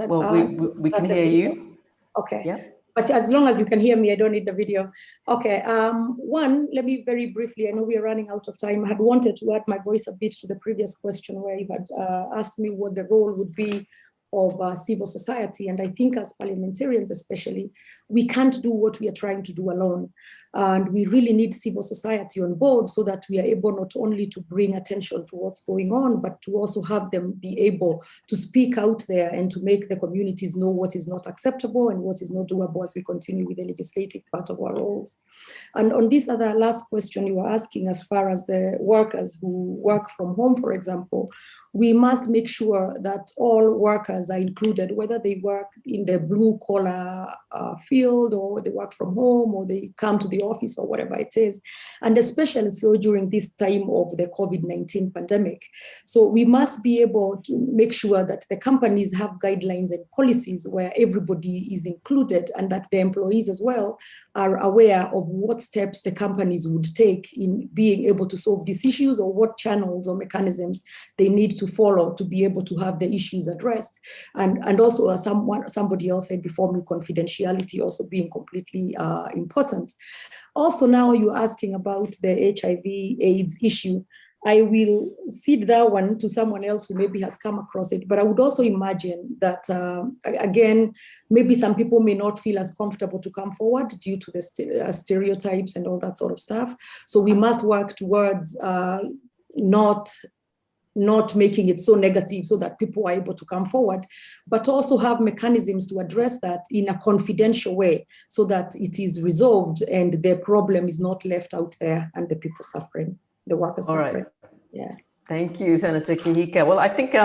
we can hear you. Okay. Yeah. But as long as you can hear me, I don't need the video. Okay. One, let me very briefly, I know we are running out of time. I had wanted to add my voice a bit to the previous question where you had asked me what the role would be of civil society. And I think as parliamentarians especially, we can't do what we are trying to do alone. And we really need civil society on board so that we are able not only to bring attention to what's going on, but to also have them be able to speak out there and to make the communities know what is not acceptable and what is not doable as we continue with the legislative part of our roles. And on this other last question you were asking, as far as the workers who work from home, for example, we must make sure that all workers are included, whether they work in the blue collar field, or they work from home, or they come to the office, or whatever it is, and especially so during this time of the COVID-19 pandemic. So we must be able to make sure that the companies have guidelines and policies where everybody is included, and that the employees as well are aware of what steps the companies would take in being able to solve these issues, or what channels or mechanisms they need to follow to be able to have the issues addressed. And also, as somebody else said before me, confidentiality also being completely important. Also, now you're asking about the HIV/AIDS issue. I will cede that one to someone else who maybe has come across it, but I would also imagine that, again, maybe some people may not feel as comfortable to come forward due to the stereotypes and all that sort of stuff. So we must work towards not making it so negative so that people are able to come forward, but also have mechanisms to address that in a confidential way so that it is resolved and the problem is not left out there and the people suffering, the workers suffering. Right. Yeah. Thank you, Senator Kihika. Well, I think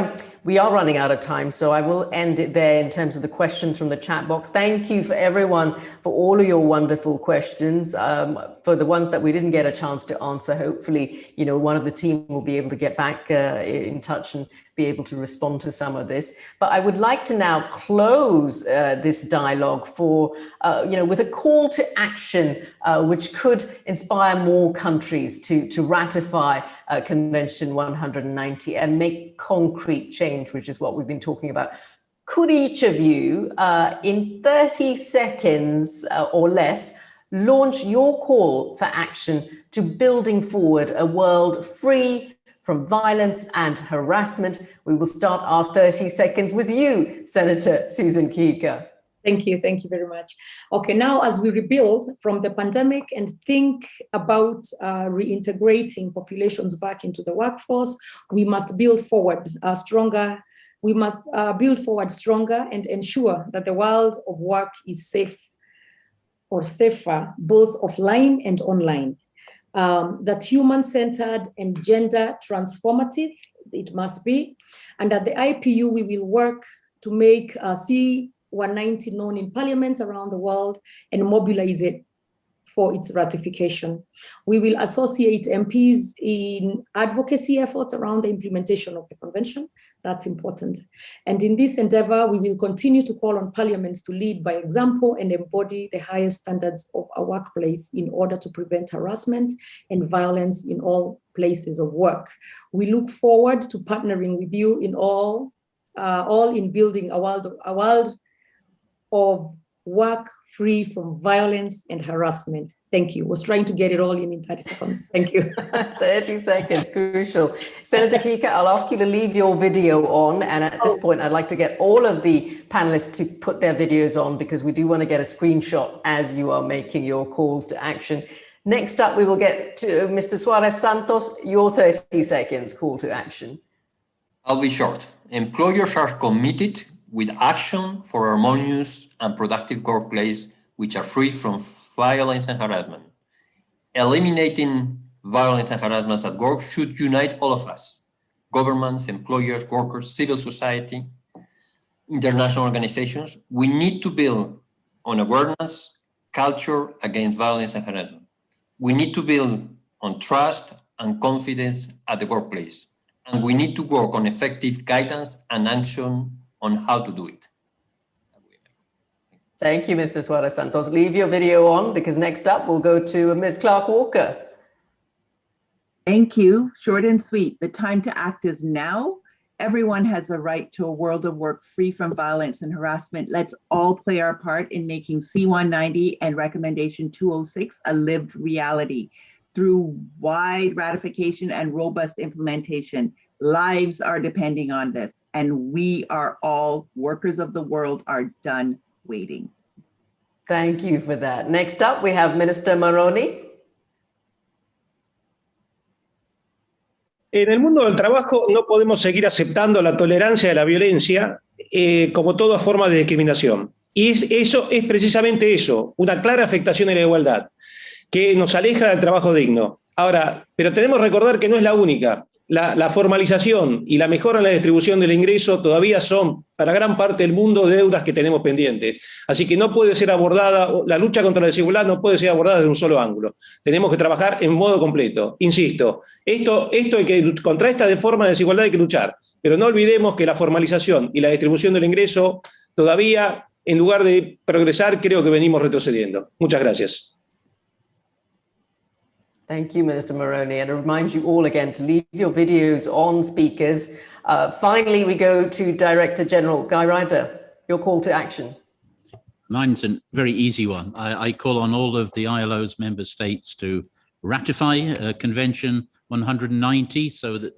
we are running out of time, so I will end it there in terms of the questions from the chat box. Thank you for everyone for all of your wonderful questions. For the ones that we didn't get a chance to answer, hopefully, one of the team will be able to get back in touch and be able to respond to some of this. But I would like to now close this dialogue with a call to action, which could inspire more countries to ratify Convention 190 and make concrete change, which is what we've been talking about. Could each of you, in 30 seconds or less, launch your call for action to building forward a world free from violence and harassment? We will start our 30 seconds with you, Senator Susan Kihika. Thank you very much. Okay, now as we rebuild from the pandemic and think about reintegrating populations back into the workforce, we must build forward stronger. We must build forward stronger and ensure that the world of work is safe or safer, both offline and online. That human-centered and gender transformative, it must be. And at the IPU, we will work to make C190 known in parliaments around the world and mobilize it for its ratification. We will associate MPs in advocacy efforts around the implementation of the convention. That's important. And in this endeavor, we will continue to call on parliaments to lead by example and embody the highest standards of our workplace in order to prevent harassment and violence in all places of work. We look forward to partnering with you in all all in building a world of work free from violence and harassment. Thank you. I was trying to get it all in 30 seconds. Thank you. 30 seconds, crucial. Senator Kika, I'll ask you to leave your video on. And at this point, I'd like to get all of the panelists to put their videos on because we do want to get a screenshot as you are making your calls to action. Next up, we will get to Mr. Suarez Santos, your 30 seconds call to action. I'll be short. Employers are committed with action for harmonious and productive workplace which are free from violence and harassment. Eliminating violence and harassment at work should unite all of us, governments, employers, workers, civil society, international organizations. We need to build on awareness, culture against violence and harassment. We need to build on trust and confidence at the workplace. And we need to work on effective guidance and action on how to do it. Thank you, Mr. Suarez Santos. Leave your video on because next up we'll go to Ms. Clark Walker. Thank you. Short and sweet. The time to act is now. Everyone has a right to a world of work free from violence and harassment. Let's all play our part in making C-190 and Recommendation 206 a lived reality. Through wide ratification and robust implementation, lives are depending on this, and we are all workers of the world are done waiting. Thank you for that. Next up, we have Minister Maroney. En el mundo del trabajo no podemos seguir aceptando la tolerancia de la violencia como toda forma de discriminación. Y eso es precisamente eso, una clara afectación de la igualdad, que nos aleja del trabajo digno. Ahora, pero tenemos que recordar que no es la única. La formalización y la mejora en la distribución del ingreso todavía son, para gran parte del mundo, deudas que tenemos pendientes. Así que no puede ser abordada, la lucha contra la desigualdad no puede ser abordada desde un solo ángulo. Tenemos que trabajar en modo completo. Insisto, contra esta forma de desigualdad hay que luchar, pero no olvidemos que la formalización y la distribución del ingreso todavía, en lugar de progresar, creo que venimos retrocediendo. Muchas gracias. Thank you, Minister Maroney. And I remind you all again to leave your videos on, speakers. Finally, we go to Director General Guy Ryder, your call to action. Mine's a very easy one. I call on all of the ILO's member states to ratify Convention 190 so that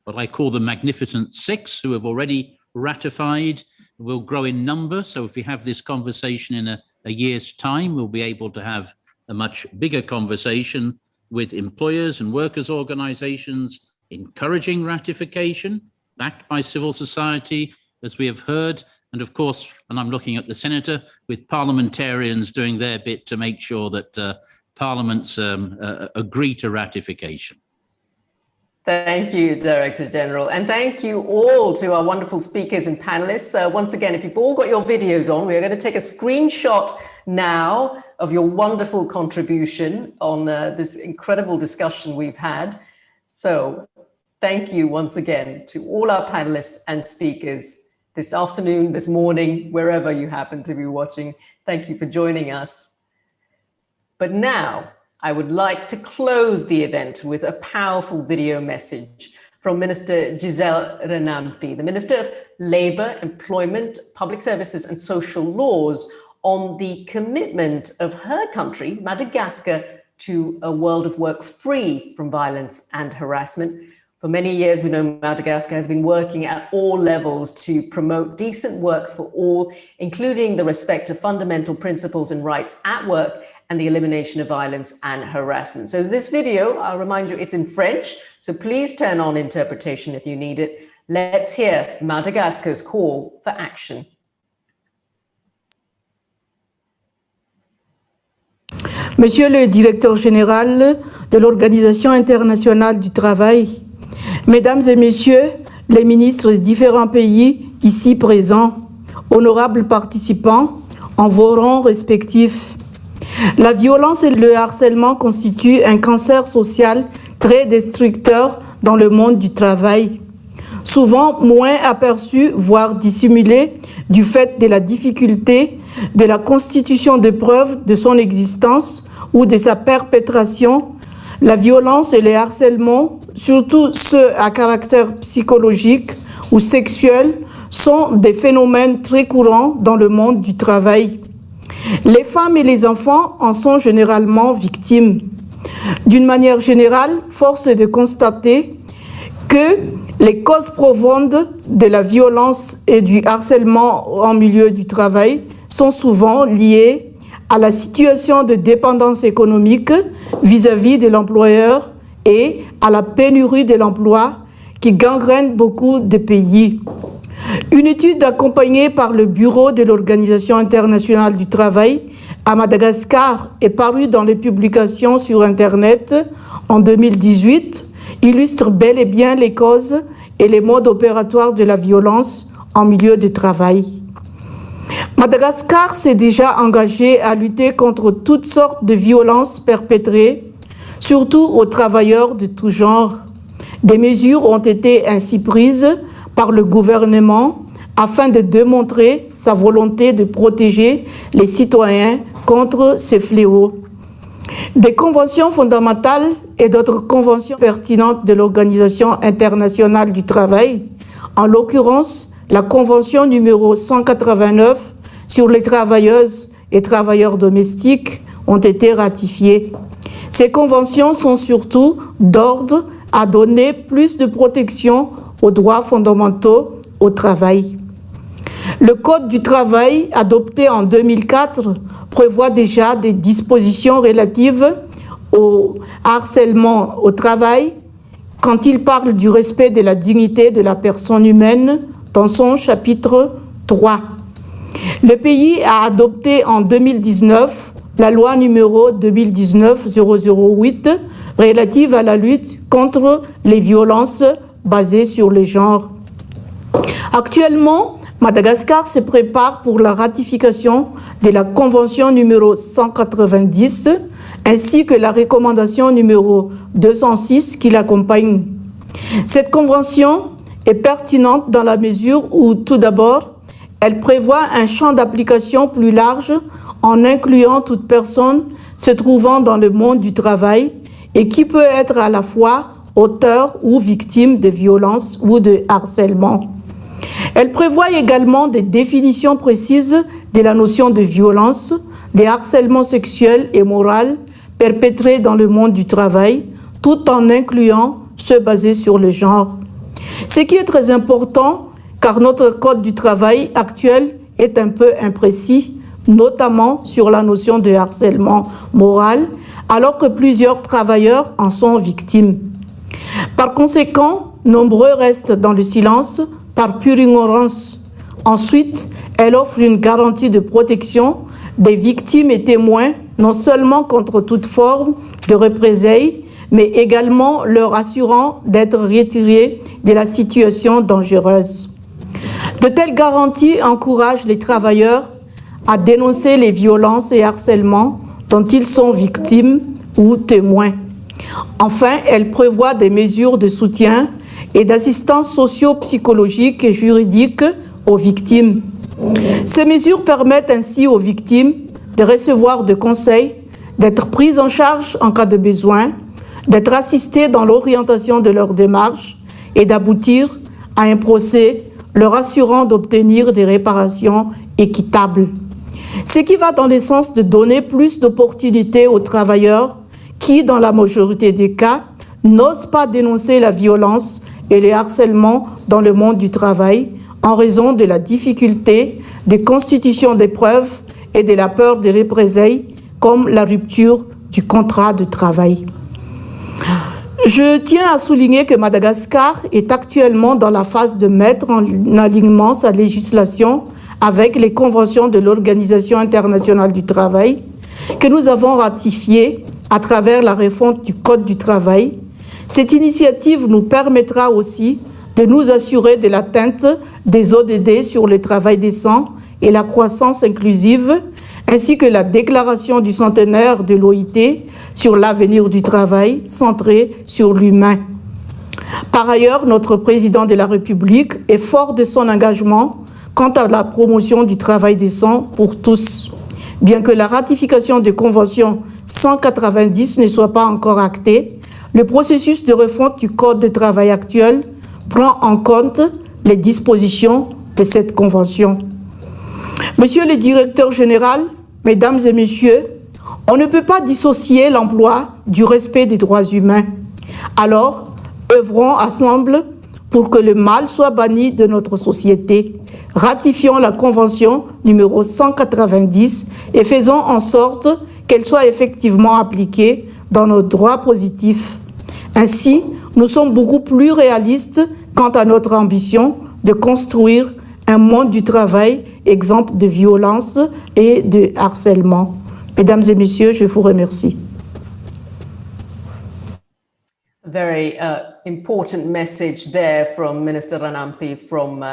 what I call the Magnificent Six, who have already ratified, will grow in number. So if we have this conversation in a year's time, we'll be able to have a much bigger conversation with employers and workers' organizations, encouraging ratification, backed by civil society, as we have heard, and of course, and I'm looking at the Senator, with parliamentarians doing their bit to make sure that parliaments agree to ratification. Thank you, Director General. And thank you all to our wonderful speakers and panelists. Once again, if you've all got your videos on, we're going to take a screenshot now of your wonderful contribution on this incredible discussion we've had. So thank you once again to all our panelists and speakers this afternoon, this morning, wherever you happen to be watching. Thank you for joining us. But now, I would like to close the event with a powerful video message from Minister Giselle Renampi, the Minister of Labour, Employment, Public Services and Social Laws, on the commitment of her country, Madagascar, to a world of work free from violence and harassment. For many years, we know Madagascar has been working at all levels to promote decent work for all, including the respect of fundamental principles and rights at work and the elimination of violence and harassment. So this video, I'll remind you, it's in French, so please turn on interpretation if you need it. Let's hear Madagascar's call for action. Monsieur le directeur général de l'Organisation internationale du travail, Mesdames et Messieurs les ministres des différents pays ici présents, honorables participants en vos rangs respectifs, la violence et le harcèlement constituent un cancer social très destructeur dans le monde du travail, souvent moins aperçu, voire dissimulé, du fait de la difficulté de la constitution de preuves de son existence ou de sa perpétration. La violence et le harcèlement, surtout ceux à caractère psychologique ou sexuel, sont des phénomènes très courants dans le monde du travail. Les femmes et les enfants en sont généralement victimes. D'une manière générale, force est de constater que les causes profondes de la violence et du harcèlement en milieu du travail sont souvent liées à la situation de dépendance économique vis-à-vis de l'employeur et à la pénurie de l'emploi qui gangrène beaucoup de pays. Une étude accompagnée par le Bureau de l'Organisation internationale du travail à Madagascar et parue dans les publications sur Internet en 2018 illustre bel et bien les causes et les modes opératoires de la violence en milieu de travail. Madagascar s'est déjà engagé à lutter contre toutes sortes de violences perpétrées, surtout aux travailleurs de tout genre. Des mesures ont été ainsi prises par le gouvernement afin de démontrer sa volonté de protéger les citoyens contre ces fléaux. Des conventions fondamentales et d'autres conventions pertinentes de l'Organisation internationale du travail, en l'occurrence la convention numéro 189 sur les travailleuses et travailleurs domestiques, ont été ratifiées. Ces conventions sont surtout d'ordre à donner plus de protection aux droits fondamentaux au travail. Le Code du travail, adopté en 2004, prévoit déjà des dispositions relatives au harcèlement au travail quand il parle du respect de la dignité de la personne humaine dans son chapitre 3. Le pays a adopté en 2019 la loi numéro 2019-008 relative à la lutte contre les violences basées sur les genres. Actuellement, Madagascar se prépare pour la ratification de la convention numéro 190 ainsi que la recommandation numéro 206 qui l'accompagne. Cette convention est pertinente dans la mesure où, tout d'abord, elle prévoit un champ d'application plus large en incluant toute personne se trouvant dans le monde du travail et qui peut être à la fois auteur ou victime de violences ou de harcèlement. Elle prévoit également des définitions précises de la notion de violence, de harcèlement sexuel et moral perpétrés dans le monde du travail, tout en incluant ceux basés sur le genre. Ce qui est très important, car notre code du travail actuel est un peu imprécis, notamment sur la notion de harcèlement moral, alors que plusieurs travailleurs en sont victimes. Par conséquent, nombreux restent dans le silence par pure ignorance. Ensuite, elle offre une garantie de protection des victimes et témoins, non seulement contre toute forme de représailles, mais également leur assurant d'être retirés de la situation dangereuse. De telles garanties encouragent les travailleurs à dénoncer les violences et harcèlements dont ils sont victimes ou témoins. Enfin, elle prévoit des mesures de soutien et d'assistance socio-psychologique et juridique aux victimes. Ces mesures permettent ainsi aux victimes de recevoir des conseils, d'être prises en charge en cas de besoin, d'être assistées dans l'orientation de leur démarche et d'aboutir à un procès leur assurant d'obtenir des réparations équitables. Ce qui va dans le sens de donner plus d'opportunités aux travailleurs qui, dans la majorité des cas, n'osent pas dénoncer la violence et le harcèlement dans le monde du travail en raison de la difficulté de constitution des preuves et de la peur des représailles comme la rupture du contrat de travail. Je tiens à souligner que Madagascar est actuellement dans la phase de mettre en alignement sa législation avec les conventions de l'Organisation internationale du travail que nous avons ratifiées à travers la refonte du Code du travail. Cette initiative nous permettra aussi de nous assurer de l'atteinte des ODD sur le travail décent et la croissance inclusive, ainsi que la déclaration du centenaire de l'OIT sur l'avenir du travail centré sur l'humain. Par ailleurs, notre président de la République est fort de son engagement quant à la promotion du travail décent pour tous. Bien que la ratification de convention 190 ne soit pas encore actée, le processus de refonte du Code de travail actuel prend en compte les dispositions de cette convention. Monsieur le directeur général, mesdames et messieurs, on ne peut pas dissocier l'emploi du respect des droits humains. Alors, œuvrons ensemble pour que le mal soit banni de notre société. Ratifions la convention numéro 190 et faisons en sorte qu'elle soit effectivement appliquée dans nos droits positifs. Ainsi, nous sommes beaucoup plus réalistes quant à notre ambition de construire un monde du travail exempt de violence et de harcèlement. Mesdames et messieurs, je vous remercie. Very important message there from Minister Ranampi from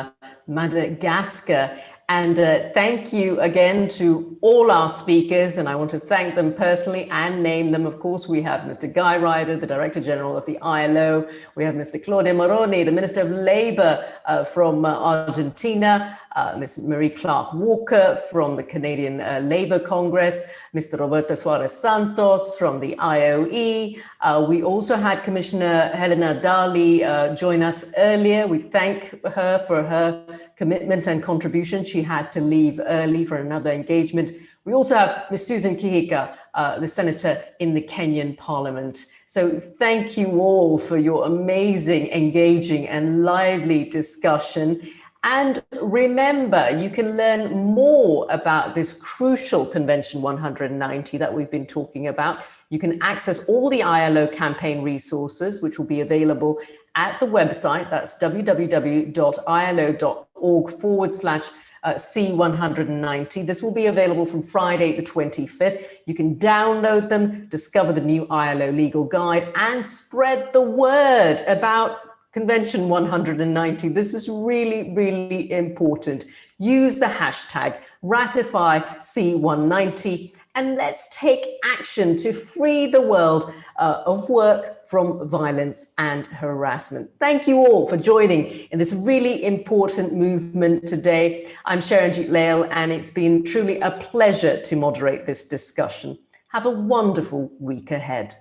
Madagascar. And thank you again to all our speakers, and I want to thank them personally and name them. Of course, we have Mr. Guy Ryder, the Director General of the ILO. We have Mr. Claude Moroni, the Minister of Labour from Argentina. Ms. Marie Clark Walker from the Canadian Labour Congress, Mr. Roberto Suarez Santos from the IOE. We also had Commissioner Helena Dali join us earlier. We thank her for her commitment and contribution. She had to leave early for another engagement. We also have Ms. Susan Kihika, the Senator in the Kenyan Parliament. So thank you all for your amazing, engaging and lively discussion. And remember, you can learn more about this crucial Convention 190 that we've been talking about. You can access all the ILO campaign resources, which will be available at the website. That's www.ilo.org/C190. This will be available from Friday, the 25th. You can download them, discover the new ILO legal guide, and spread the word about Convention 190. This is really, really important. Use the hashtag #RatifyC190 and let's take action to free the world of work from violence and harassment. Thank you all for joining in this really important movement today. I'm Sharanjit Lail, and it's been truly a pleasure to moderate this discussion. Have a wonderful week ahead.